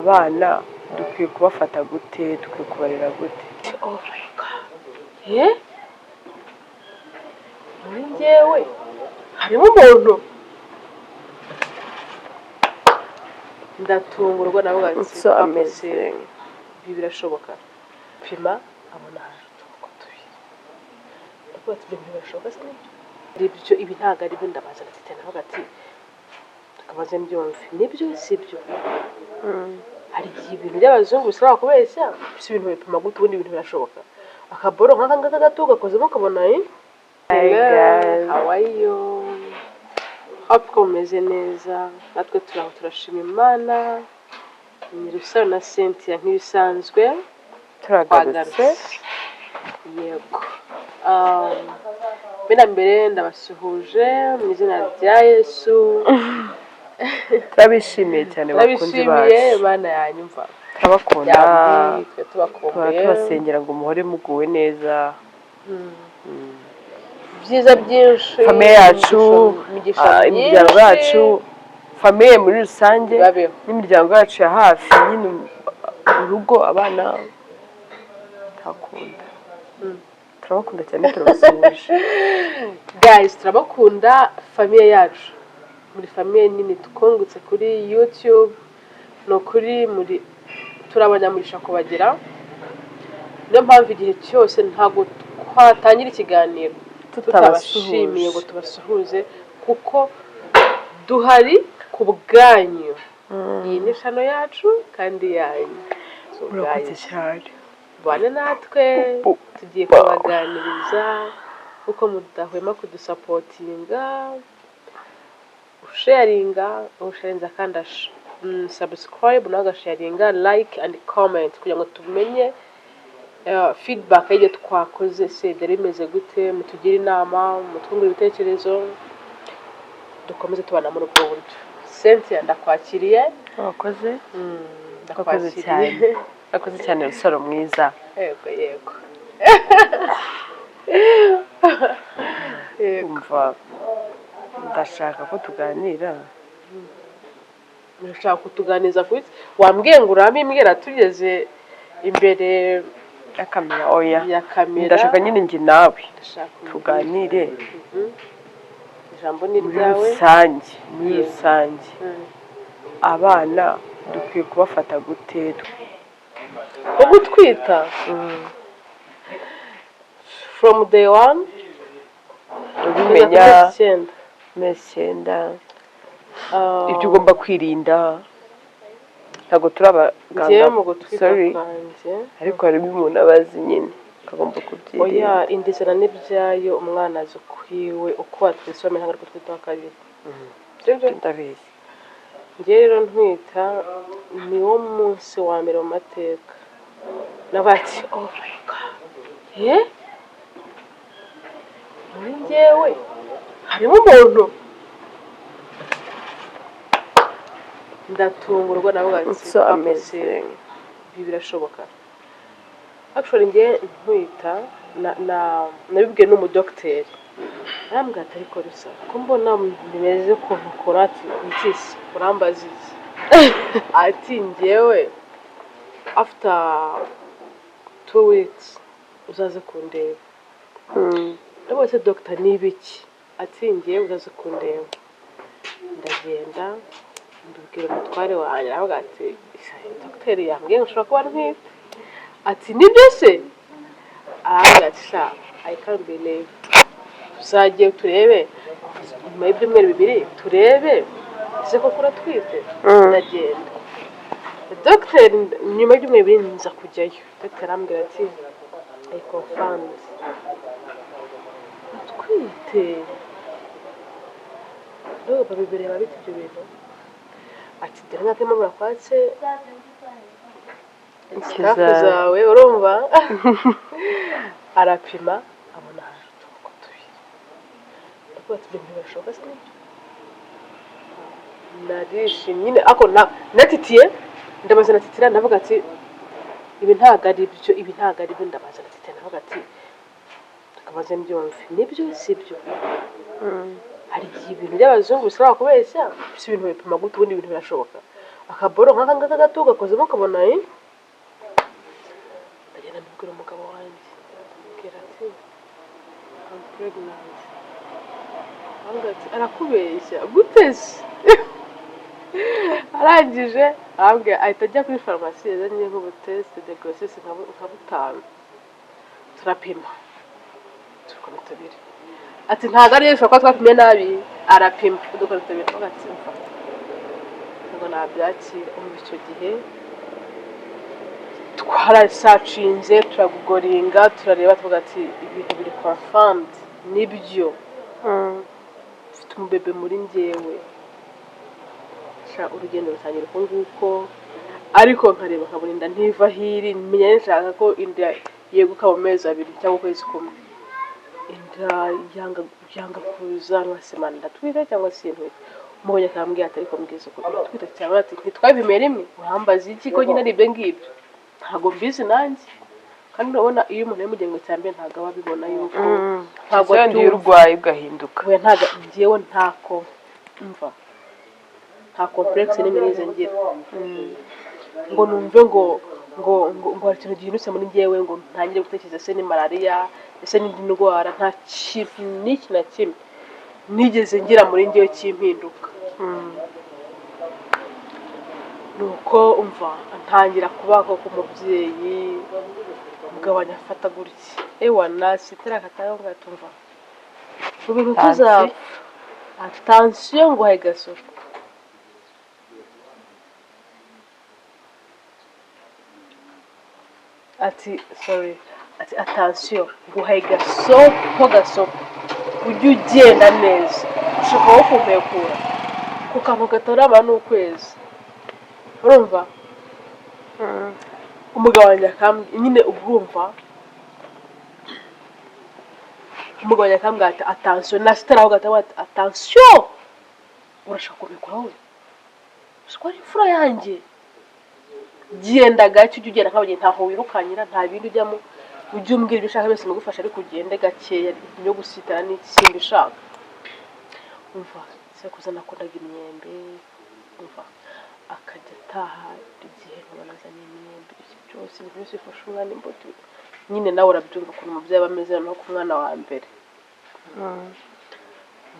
abana dukwiye kubafata gute, dukwiye kubarera gute? Oh my god. Muri njyewe harimo umuntu ndatungurwa navuga ati So amazing. ibi birashoboka. Pima abona haje utuko tubiri. Ndavuga ati ibintu birashoboka se nibyo ibi ntago ari byo ndabaza ati navuga ati tukabaze mbyumve nibyo sibyo. Hari ibintu by'abazungu bisaba kubeshya si ibintu bipima gute ubundi ibintu birashoboka. Akaboro nk'aka gato gakozemo kabona Hi guys, how are you? Hope komeze neza natwe turaho turashima Imana. Ni Rusaro na Cynthia nk'ibisanzwe turagarutse. Yego. Mbere ndabasuhuje mu izina rya Yesu. Turabishimiye cyane bakunzi bacu. Bana yanyumva. Turabakunda. Tubakumbuye. Tubasengera ngo muhore muguwe neza. Byiza byinshi. Famiye yacu, imiryango yacu, famiye muri rusange, n'imiryango yacu ya hafi, nyine urugo, abana. Turakunda. Turabakunda cyane turabasuhuje. Guys, turabakunda famiye yacu. Muri famiye nini tukungutse kuri YouTube no kuri muri turabanyamurisha kubagira. Niyo mpamvu igihe cyose ntago twatangira ikiganiro tutabashimiye ngo tubasuhuze kuko duhari ku bwanyu. Iyi ni channel yacu kandi yanyu. Murakoze cyane. Bane natwe tugiye kubaganiriza uko mudahwema kudusapotinga, sharinga kandi subscribe nagasharinga, like and comment kugira ngo tumenye feedback y'ibyo twakoze se dore bimeze gute, mutugire inama, mutwungure ibitekerezo, dukomeze tubana muri ubwo buryo. Cynthia ndakwakiriye. Wakoze? Ndakoze cyane. Wakoze cyane Rusaro mwiza. Yego. Umva ndashaka ko tuganira. Ndashaka kutuganiza kuri wambwiye ngo uramimbwira tugeze imbere ya kamera. Oya. Ya kamera. Ndashaka nyine ngi nawe tuganire. Ijambo ni ryawe. Muri rusange. Abana dukwiye kubafata gute? Gutwita. From day one. Ubimenya mesenda. Ibyo ugomba kwirinda. Ntago turabaganga. Sorry. Ariko harimo umuntu abazi nyine kagomba kubyirinda. Oya indizana n'ibyayo umwana azi kwiwe uko atwisome ntago gutwita kabiri. Sibyo ndabizi. Ngiye rero ntwita ni wo munsi wa mbere mu mateka. Nabati oh my god. Muri njyewe harimo umuntu ndatungurwa navuga ati so amazing. Ibi birashoboka. Actually ngiye ntwita nabibwiye n'umudokiteri. Arambwira ati ariko Rusaro ko mbona bimeze ukuntu korati ntisi urambazize. Ati njyewe after 2 weeks uzaze kundeba. Ndabose doctor nibiki. Ati njyewe uzaze kundeba. Ndagenda mbibwira umutware wanjye aravuga ati docteur yambwiye ushobora kuba ntwite. Ati nibyo se? Aravuga ati sha I can't believe. Tuzagiye turebe nyuma y'ibyumweru bibiri turebe ese ko kuratwite. Ndagenda docteur nyuma y'ibyumweru bibiri nza kujyayo. Docteur arambwira ati I confirmed twite. Rero babibireba biti ibyo bintu. Ati dore nkatema murakwatse ikizafu zawe urumva. Arapima abona haje utuko tubiri. Ndavuga ati ibintu birashoboka se nibyo. Narishimye nyine ako natitiye ndamaze natitira ndavuga ati ibi ntago ari byo ndabaza natitira ndavuga ati tukabaze mbyumve nibyo sibyo. Hari ibintu by'abazungu bisaba kubeshya si ibintu bipima gute ubundi ibintu birashoboka. akaboro nk'aka ngaka gato gakozemo ukabona ndagenda mbibwira umugabo wanjye mbwira ati I'm pregnant arakubeshya gute se arangije ahita ajya kuri farumasi yazanye nk'ubutesite de grossesse nka 5 turapima tukora 2 ati ntabwo ari yesha ko twapimye nabi arapima dukora 2 tugatsimfa ngo nabyakira icyo gihe twarasacinze turagugoringa turareba tuvuga ati ibintu biri confirmed nibyo mfite umubebe muri njyewe urugendo rutangira uko nguko ariko nkareba nkabona inda ntiva hiri menya nshaka ko inda yeguka mu mezi 2 cyangwa ukwezi kumwe inda yanga kuza nkasemana ndatwita cyangwa sintwita umubonye akambwira ati ariko mbwiza uko twita cyangwa ati ntitwabimera imwe urambaza iki ko nyine ari ibyo ngibyo ntabwo mbizi nanjye kandi urabona iyo umuntu yamugengo cyambere ntabwo ababibona yuko ntabwo ndi urwaye ugahinduka we ntabwo ngiyewe ntako umva nta complex n'imwe nize ngira ngo numve ngo hari ikintu gihindutse muri njyewe ngo ntangire gutekereza se ni malaria ese n'indi ndwara nta kintu n'iki na kimwe nigeze ngira muri njyewe cy'impinduka nuko umva ntangira kubako ku mubyeyi mugabanya afata gutya ewa nasitera akatayo ngatumva mu bintu tuzapfa attention ngo hayigaso ati sorry ati attention guhaye gasoko ujye ugenda neza ushaka wo kumpekura ku kantu gatora abantu ukwezi urumva umugabo wanjye nyine ubwumva umugabo wanjye akambwira ati attention nasitara aho gataba ati attention urashaka kumpekura wowe siko ari imfura yanjye genda gake ujye ugenda nk'abagiye ntaho wirukanyira nta bindi ujyamo ujye umbwira ibyo ushaka byose mugufasha ariko ugende gakeya yo gusitara n'ikindi ushaka umva se kuzana nakundaga imyembe umva akajya ataha igihe nkabona azanye imyembe byose byose bifasha umwana imbuto nyine nawe urabyumva ukuntu umubyeyi aba ameze no ku mwana wa mbere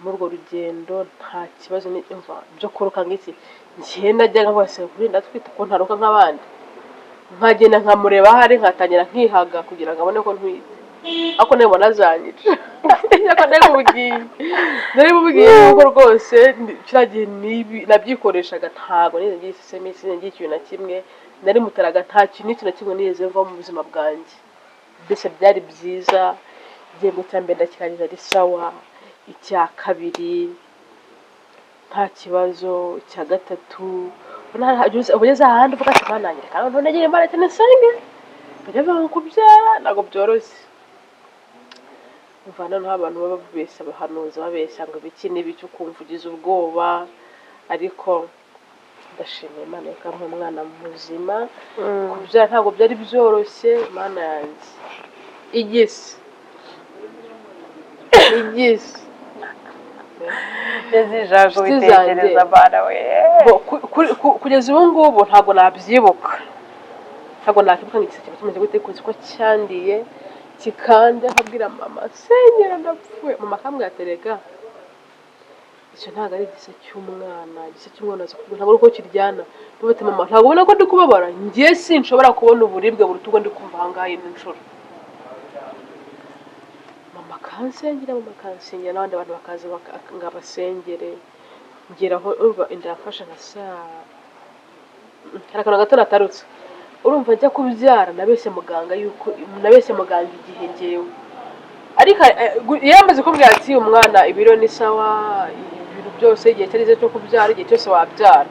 muri urwo rugendo nta kibazo umva byo kuruka ngiki ngiye najyaga bose kurinda twita ko ntaruka nk'abandi nkagenda nkamureba hari nkatangira nkihaga kugira ngo abone ko ntwite ako nebona azanyije yako nari ko rwose kiragiye nabyikoreshaga ntago nize ngiye semisi ngiye ikintu na kimwe nari mutaraga nta kintu na kimwe nigeze mva mu buzima bwanjye mbese byari byiza igihembwe cya mbere ndakirangiza ari sawa icya kabiri nta kibazo icya gatatu ubugeze ahandi uvuga ati mwanangire kandi ntonegere imbaraga cyane senge bajya banga kubyara ntabwo byoroshye umva noneho abantu baba babeshya abahanuzi babeshya ngo ibiki n'ibiki ukumva ugize ubwoba ariko ndashimira Imana yakampa umwana muzima kubyara ntabwo byari byoroshye Imana yanjye igisi yazijaje ubitekereza abana we kugeza ubu ngubu ntabwo nabyibuka ntabwo nakibuka ngo igiseke kimeze gute kuzi ko cyandiye kikande nkabwira mama senyera ndapfuye mama akamwaterega icyo ntabwo ari igise cy'umwana igise cy'umwana ntabwo uko kiryana bafite mama ntabwo ubona ko ndi kubabara ngiye sinshobora kubona uburibwe burutugo ndi kumva ahangaha ino nshuro kansengera mu makansengera n'abandi bantu bakaza ngabasengere ngeraho urumva inda yafashe nka saa hari akantu gato natarutse urumva njya kubyara nabeshye muganga igihe ngewe ariko yamaze kumbwira ati umwana ibiro ni sawa ibintu byose igihe cyarize cyo kubyara igihe cyose wabyara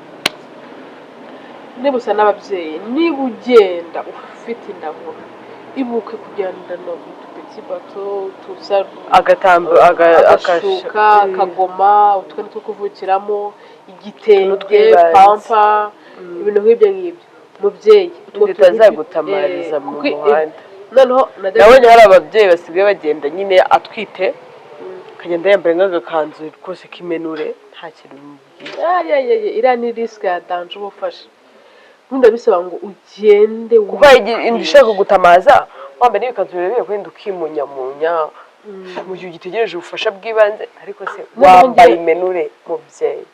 niba usa n'ababyeyi niba ugenda ufite indahuro ibuke kugenda no bato tusaru agashuka akagoma utwene two kuvukiramo igitenge pampa ibintu nk'ibyo mubyeyi tutazagutamariza mu muhanda noneho nabonye hari ababyeyi basigaye bagenda nyine atwite akagenda yambaye nk'agakanzu rwose k'imenure nta kintu iriya ni risike ya danje uba ufashe. Nkunda bisaba ngo ugende kuko inda ishaka gutamaza wambaye n'ibikanzu birebire wenda ukimunyamunya mu gihe ugitegereje ubufasha bw'ibanze ariko se wambaye imenure mubyeyi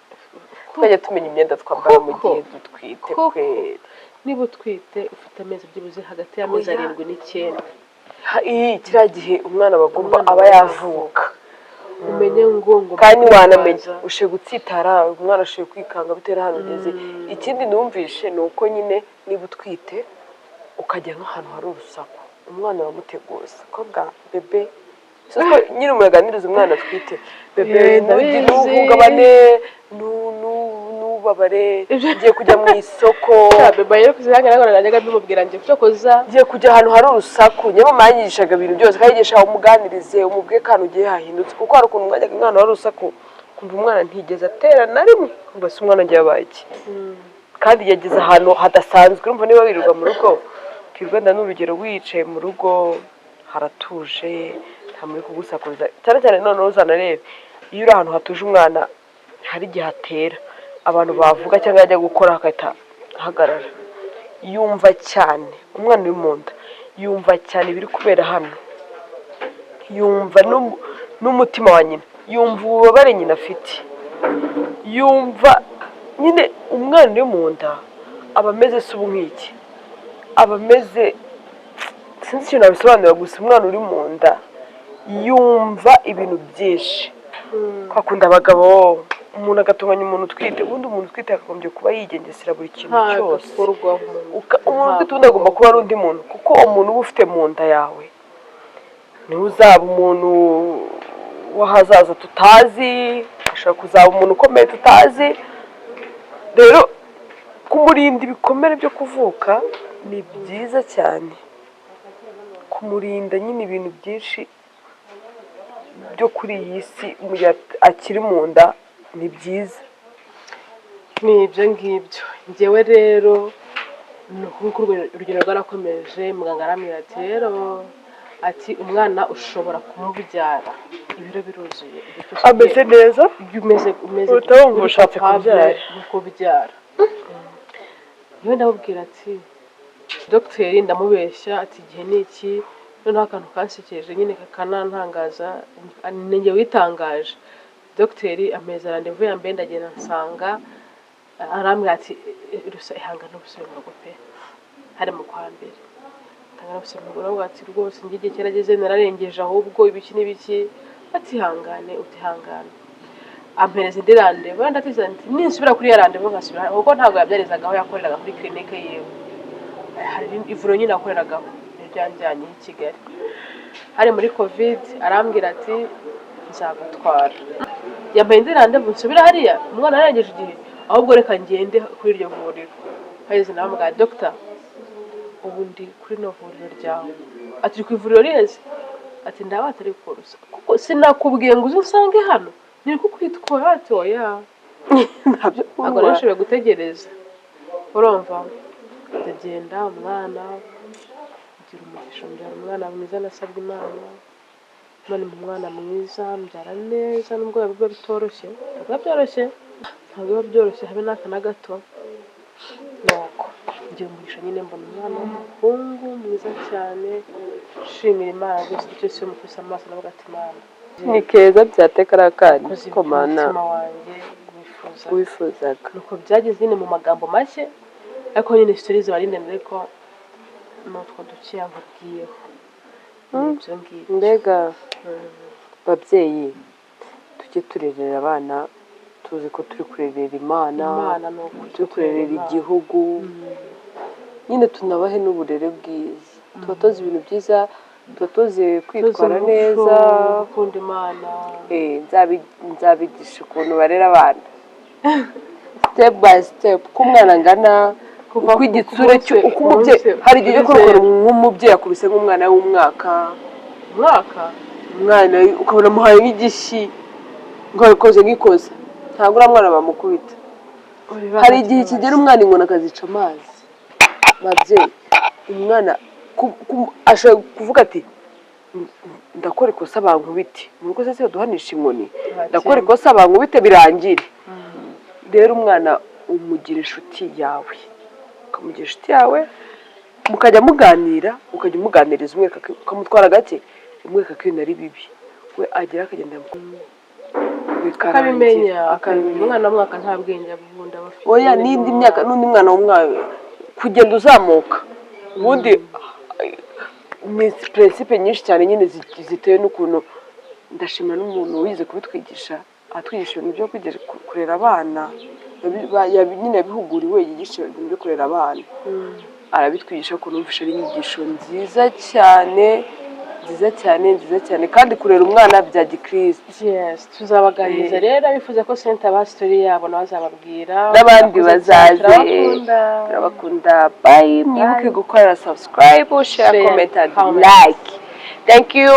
twajya tumenya imyenda twambara mu gihe dutwite kweri. Niba utwite ufite amezi byibuze hagati y'amezi 7 n'9 kiriya gihe umwana bagomba aba yavuka umenye ngo kandi wanamenya ushe gutsitara umwana ashoboye kwikanga bitera hano ugeze. Ikindi numvishe ni uko nyine niba utwite ukajya nk'ahantu hari urusaku umwana uramuteguza ko bwa bebe nyine umuraganiriza umwana atwite bebe ntuhungabane nubabare ngiye kujya mu isoko bebe rero kuzihangana ndamubwira ngiye cyokoza ngiye kujya ahantu hari urusaku nyuma manyigishaga ibintu byose kayigisha umuganirize umubwe kandi ugiye hahindutse kuko hari ukuntu mwajyaga umwana hari urusaku kumva umwana ntigeze atera na rimwe kumva se umwana ngiye abaye iki kandi yageze ahantu hadasanzwe urumva niba wirirwa mu rugo kirwanda n'urugero wicaye mu rugo haratuje nta muri kugusakuza cyane cyane noneho uzanarebe iyo uri ahantu hatuje umwana hari igihe atera abantu bavuga cyangwa yajya gukora akahita ahagarara yumva cyane umwana uri mu nda yumva cyane ibiri kubera hano yumva n'umutima wa nyina yumva ububabare nyina afite yumva nyine umwana uri mu nda aba ameze se ubu nk'iki aba ameze sinzi ikintu nabisobanura gusa umwana uri mu nda yumva ibintu byinshi kwakunda abagabo umuntu agatunganya umuntu utwite ubundi umuntu utwite akagombye kuba yigengesera buri kintu cyose umuntu utwite ubundi agomba kuba ari undi muntu kuko umuntu uba ufite mu nda yawe niwe uzaba umuntu w'ahazaza tutazi ashobora kuzaba umuntu ukomeye tutazi rero kumurinda ibikomere byo kuvuka ni byiza cyane kumurinda nyine ibintu byinshi byo kuri iyi si mu gihe akiri mu nda ni byiza ni ibyo ngibyo ngewe rero nuko urugero rwarakomeje muganga arambwira ati rero ati umwana ushobora kumubyara ibiro biruzuye ameze neza umeze utabumva ushatse kubyara niwe ndamubwira ati dogiteri ndamubeshya ati igihe ni iki noneho akantu kansekeje nyine kakanantangaza ninjye witangaje dogiteri ameza randevu ya mbere ndagenda nsanga arambwira ati ihangane ubusubire mu rugo pe hari mu kwa mbere tangana ubusubire mu rugo ati rwose njye igihe cyarageze nararengeje ahubwo ibiki n'ibiki atihangane utihangane ampereza indi randevu ndatiza nti ninsubira kuri ya randevu nkasubira kuko ntabwo yabyarizaga aho yakoreraga kuri clinique yewe hari ivuriro nyine akoreragaho ryanjyanye i Kigali hari muri covid arambwira ati nzagutwara yambaye indi randevu nsubira hariya umwana yarengeje igihe ahubwo reka ngende kuri iryo vuriro haheze nawe muganga dogita ubundi kuri no vuriro ryawe ati ku ivuriro riheze ati ndaba atari kurusa kuko sinakubwiye ngo usange hano niri kukwitwara ati oya ntabyo agora nshobora gutegereza urumva ndagenda umwana ugira umugisha mbyara umwana mwiza nasabye Imana Imana mu mwana mwiza mbyara neza nubwo biba bitoroshye ntabwo biba byoroshye habe n'aka na gato nuko ngira umugisha nyine mbona umwana w'umuhungu mwiza cyane nshimira Imana gusa icyo cyose mukubise amaso navuga ati Imana ni keza byatekara kandi komana wanjye wifuzaga nuko byageze nyine mu magambo make ariko nyine story zibari ndende ariko nutwo duciye nkubwiyeho ibyo ngibyo mbega babyeyi tujye turerera abana tuzi ko turi kurerera Imana turi kurerera igihugu nyine tunabahe n'uburere bwiza tubatoze ibintu byiza tubatoze kwitwara neza gukunda Imana nzabigisha ukuntu barera abana step by step ko umwana angana uko igitsure cyo uko umubyeyi hari igihe cyo kurokora nk'umubyeyi akubise nk'umwana w'umwaka umwana ukabona muhaye nk'igishyi ngo yakoze nk'ikosa ntabwo uriya mwana bamukubita hari igihe kigera umwana ingona akazica amazi babyeyi umwana ashobora kuvuga ati ndakora ikosa bankubite mu rugo se duhanisha inkoni ndakora ikosa bankubite birangire rero umwana umugira inshuti yawe, ukamugira inshuti yawe, mukajya muganira, ukajya umuganiriza, ukamutwara gake, umwereka ko ibintu ari bibi, we agera akagenda akabimenya. Umwana w'umwaka nta bwenge abunda bafite. Oya, n'indi myaka, n'undi mwana w'umwana kugenda uzamuka, ubundi ni principe nyinshi cyane nyine zitewe n'ukuntu. Ndashima n'umuntu wize kubitwigisha, atwigisha ibintu byo kwigisha kurera abana, nyine yabihuguriwe, yigisha ibintu byo kurera abana, arabitwigisha ko numvisha ari inyigisho nziza cyane, nziza cyane, nziza cyane, kandi kurera umwana bya gikristo. Yes, tuzabaganiriza rero, bifuza ko Cynthia aba story yabo bazababwira, n'abandi bazaze. Turabakunda, bye. Mwibuke gukora subscribe, share, comment and like. Thank you.